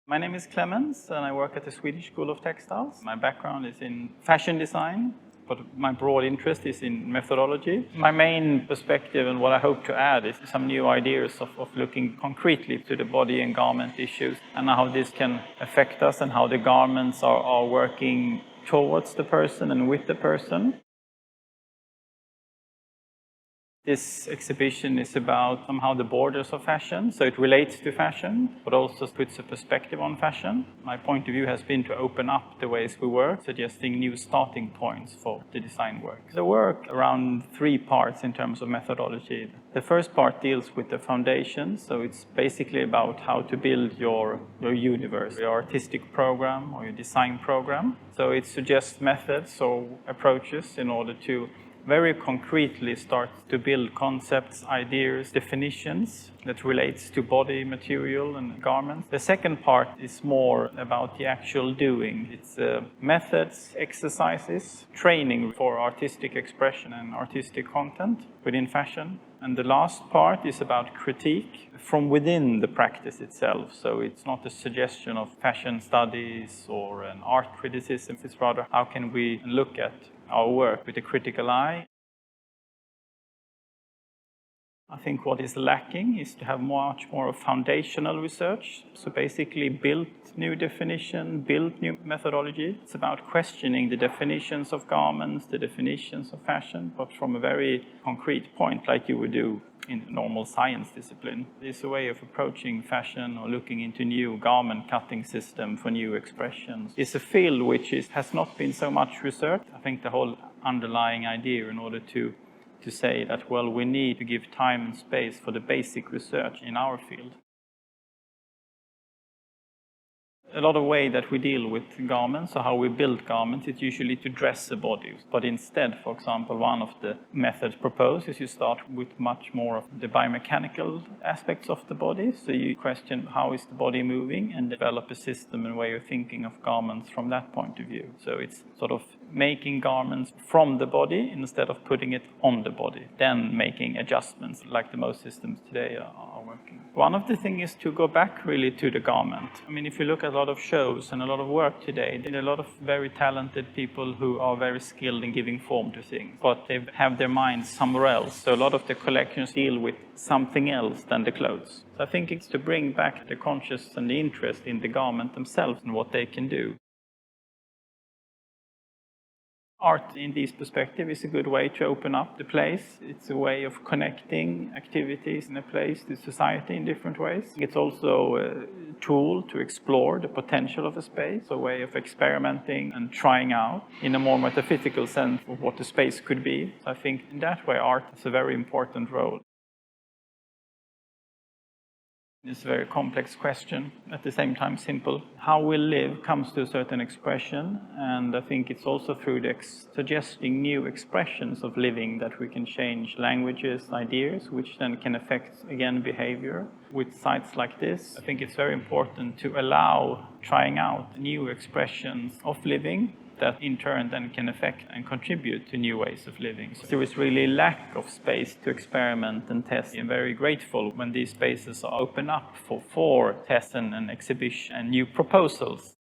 My name is Clemens and I work at the Swedish School of Textiles. My background is in fashion design, but my broad interest is in methodology. My main perspective and what I hope to add is some new ideas of looking concretely to the body and garment issues and how this can affect us and how the garments are working towards the person and with the person. This exhibition is about somehow the borders of fashion, so it relates to fashion, but also puts a perspective on fashion. My point of view has been to open up the ways we work, suggesting new starting points for the design work. The work around 3 parts in terms of methodology. The first part deals with the foundation, so it's basically about how to build your universe, your artistic program or your design program. So it suggests methods or approaches in order to very concretely start to build concepts, ideas, definitions that relates to body material and garments. The second part is more about the actual doing. It's methods, exercises, training for artistic expression and artistic content within fashion. And the last part is about critique from within the practice itself. So it's not a suggestion of fashion studies or an art criticism. It's rather how can we look at our work with a critical eye. I think what is lacking is to have much more of foundational research. So basically build new definition, build new methodology. It's about questioning the definitions of garments, the definitions of fashion, but from a very concrete point like you would do in normal science discipline. It's a way of approaching fashion or looking into new garment cutting system for new expressions. It's a field which has not been so much researched. I think the whole underlying idea in order to say that, well, we need to give time and space for the basic research in our field. A lot of way that we deal with garments, or how we build garments, is usually to dress the body. But instead, for example, one of the methods proposed is you start with much more of the biomechanical aspects of the body. So you question how is the body moving and develop a system and way of thinking of garments from that point of view. So it's sort of making garments from the body instead of putting it on the body, then making adjustments like the most systems today are working. One of the things is to go back really to the garment. I mean, if you look at a lot of shows and a lot of work today, there are a lot of very talented people who are very skilled in giving form to things, but they have their minds somewhere else. So a lot of the collections deal with something else than the clothes. So I think it's to bring back the conscious and the interest in the garment themselves and what they can do. Art in this perspective is a good way to open up the place. It's a way of connecting activities in a place to society in different ways. It's also a tool to explore the potential of a space, a way of experimenting and trying out in a more metaphysical sense of what the space could be. So I think in that way art has a very important role. It's a very complex question, at the same time simple. How we live comes to a certain expression, and I think it's also through suggesting new expressions of living that we can change languages, ideas, which then can affect, again, behavior. With sites like this, I think it's very important to allow trying out new expressions of living that in turn then can affect and contribute to new ways of living. So there is really lack of space to experiment and test. I'm very grateful when these spaces are open up for tests and exhibition and new proposals.